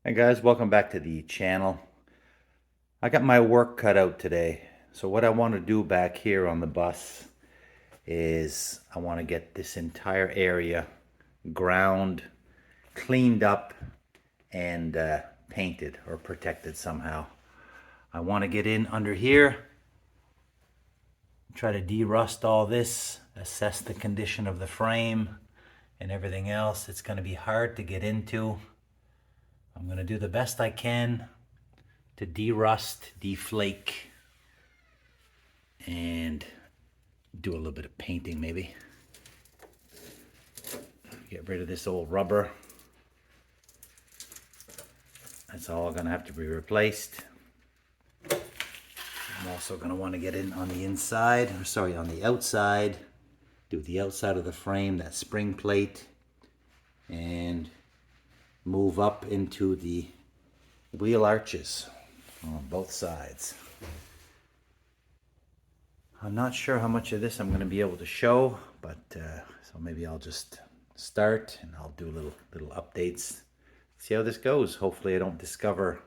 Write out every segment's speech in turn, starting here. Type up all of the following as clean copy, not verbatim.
Hey guys, welcome back to the channel. I got my work cut out today. So what I want to do back here on the bus is I want to get this entire area ground, cleaned up, and painted or protected somehow. I want to get in under here, try to de-rust all this, assess the condition of the frame and everything else. It's going to be hard to get into. I'm going to do the best I can to de-rust, deflake, and do a little bit of painting maybe. Get rid of this old rubber. That's all going to have to be replaced. I'm also going to want to get in on the inside, or sorry, on the outside. Do the outside of the frame, that spring plate, and move up into the wheel arches on both sides. I'm not sure how much of this I'm going to be able to show, but so maybe I'll just start and I'll do little updates. See how this goes. Hopefully I don't discover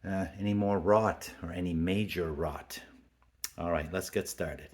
any more rot or any major rot. All right, let's get started.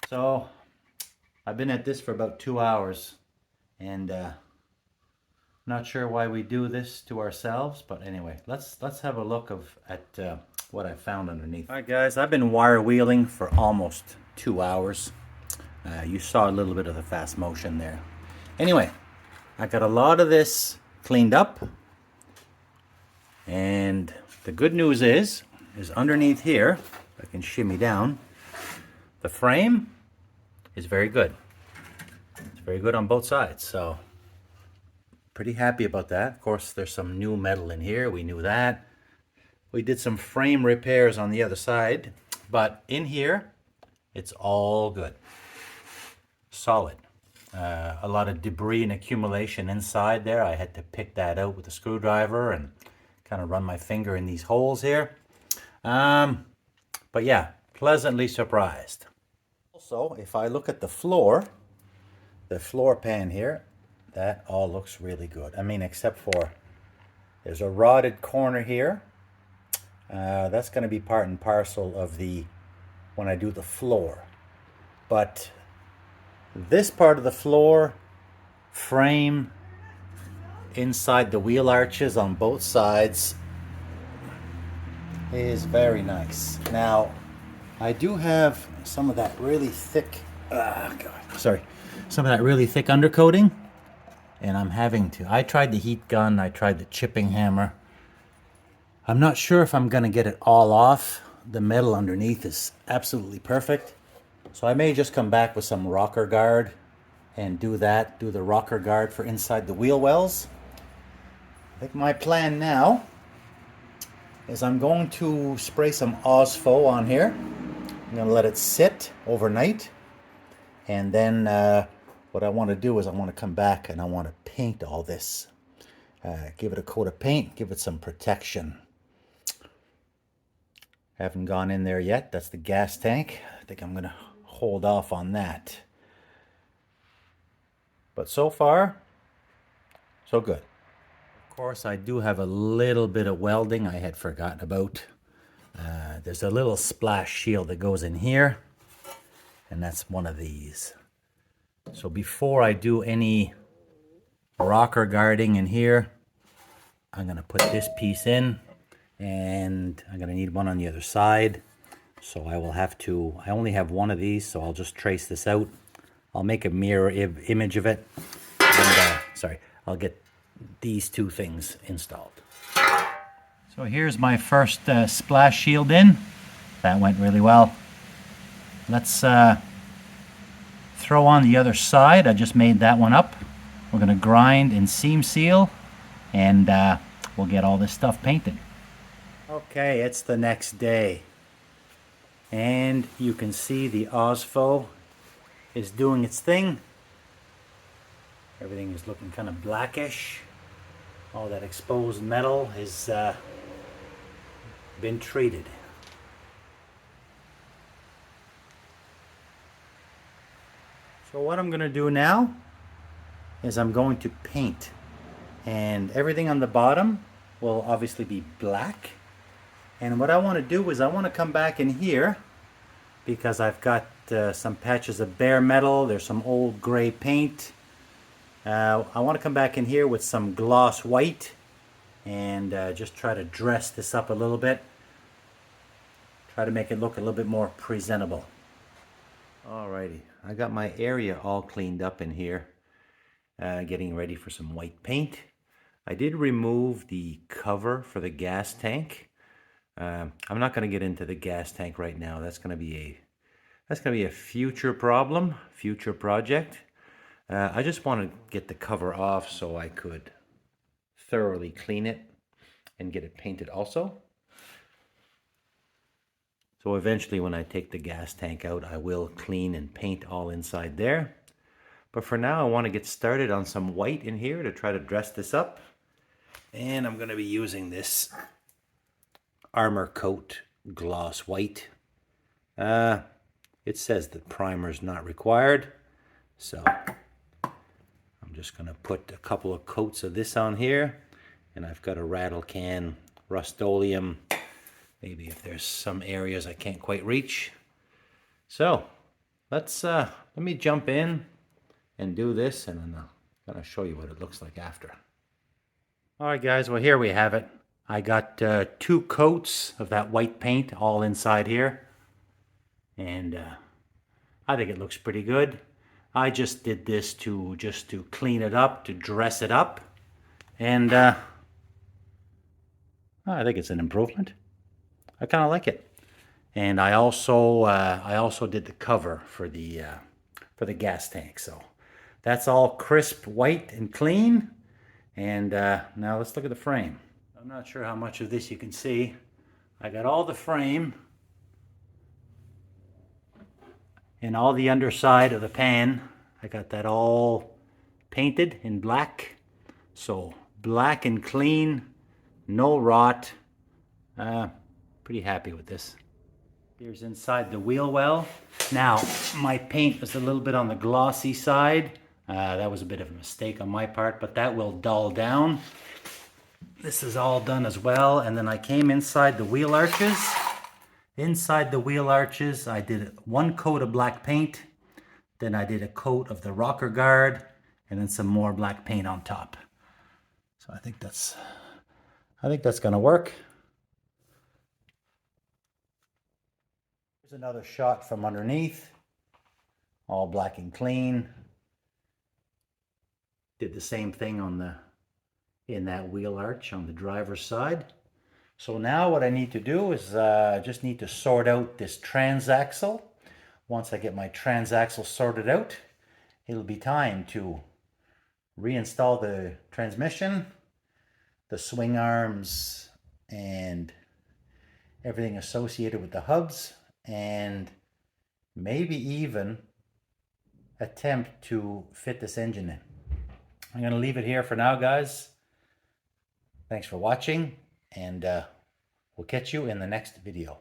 So I've been at this for about 2 hours, and not sure why we do this to ourselves, but anyway, let's have a look at what I found underneath. All right, guys, I've been wire wheeling for almost 2 hours. You saw a little bit of the fast motion there. Anyway, I got a lot of this cleaned up, and the good news is underneath here, if I can shimmy down, the frame is very good. It's very good on both sides. So pretty happy about that. Of course, there's some new metal in here. We knew that. We did some frame repairs on the other side, but in here, it's all good. Solid. A lot of debris and accumulation inside there. I had to pick that out with a screwdriver and kind of run my finger in these holes here. But yeah, pleasantly surprised. Also, if I look at the floor pan here, that all looks really good. I mean, except for there's a rotted corner here. That's going to be part and parcel of when I do the floor. But this part of the floor, frame, inside the wheel arches on both sides is very nice. Now, I do have some of that really thick, some of that really thick undercoating, and I'm having to. I tried the heat gun, I tried the chipping hammer. I'm not sure if I'm gonna get it all off. The metal underneath is absolutely perfect. So I may just come back with some rocker guard and do the rocker guard for inside the wheel wells. I think my plan now is I'm going to spray some Osfo on here. I'm going to let it sit overnight. And then what I want to do is I want to come back and I want to paint all this. Give it a coat of paint, give it some protection. Haven't gone in there yet. That's the gas tank. I think I'm going to hold off on that. But so far, so good. Of course, I do have a little bit of welding I had forgotten about. There's a little splash shield that goes in here, and that's one of these. So before I do any rocker guarding in here, I'm going to put this piece in, and I'm going to need one on the other side. So I only have one of these, so I'll just trace this out. I'll make a mirror image of it. And, I'll get these two things installed. So here's my first splash shield in. That went really well. Let's throw on the other side. I just made that one up. We're going to grind and seam seal, and we'll get all this stuff painted. Okay, it's the next day. And you can see the Osfo is doing its thing. Everything is looking kind of blackish. All that exposed metal has been treated. So what I'm going to do now is I'm going to paint. And everything on the bottom will obviously be black. And what I want to do is I want to come back in here because I've got some patches of bare metal. There's some old gray paint. I want to come back in here with some gloss white and just try to dress this up a little bit. Try to make it look a little bit more presentable. Alrighty, I got my area all cleaned up in here, getting ready for some white paint. I did remove the cover for the gas tank. I'm not going to get into the gas tank right now. That's going to be a future problem, future project. I just want to get the cover off so I could thoroughly clean it and get it painted also. So eventually when I take the gas tank out, I will clean and paint all inside there. But for now, I want to get started on some white in here to try to dress this up. And I'm going to be using this Armor Coat gloss white. It says that primer is not required, so I'm just going to put a couple of coats of this on here, and I've got a rattle can Rust-Oleum, maybe if there's some areas I can't quite reach. So let me jump in and do this, and then I'm going to show you what it looks like after. All right, guys, well, here we have it. I got 2 coats of that white paint all inside here, and I think it looks pretty good. I just did this to clean it up, to dress it up, and I think it's an improvement. I kind of like it. And I also did the cover for the gas tank. So that's all crisp, white, and clean. And now let's look at the frame. I'm not sure how much of this you can see. I got all the frame and all the underside of the pan. I got that all painted in black. So black and clean, no rot. Pretty happy with this. Here's inside the wheel well. Now, my paint was a little bit on the glossy side. That was a bit of a mistake on my part, but that will dull down. This is all done as well. And then I came inside the wheel arches. Inside the wheel arches, I did one coat of black paint. Then I did a coat of the rocker guard, and then some more black paint on top. So I think that's gonna work. Here's another shot from underneath, all black and clean. Did the same thing in that wheel arch on the driver's side. So now what I need to do is just need to sort out this transaxle. Once I get my transaxle sorted out, it'll be time to reinstall the transmission, the swing arms, and everything associated with the hubs, and maybe even attempt to fit this engine in. I'm going to leave it here for now, guys. Thanks for watching, and we'll catch you in the next video.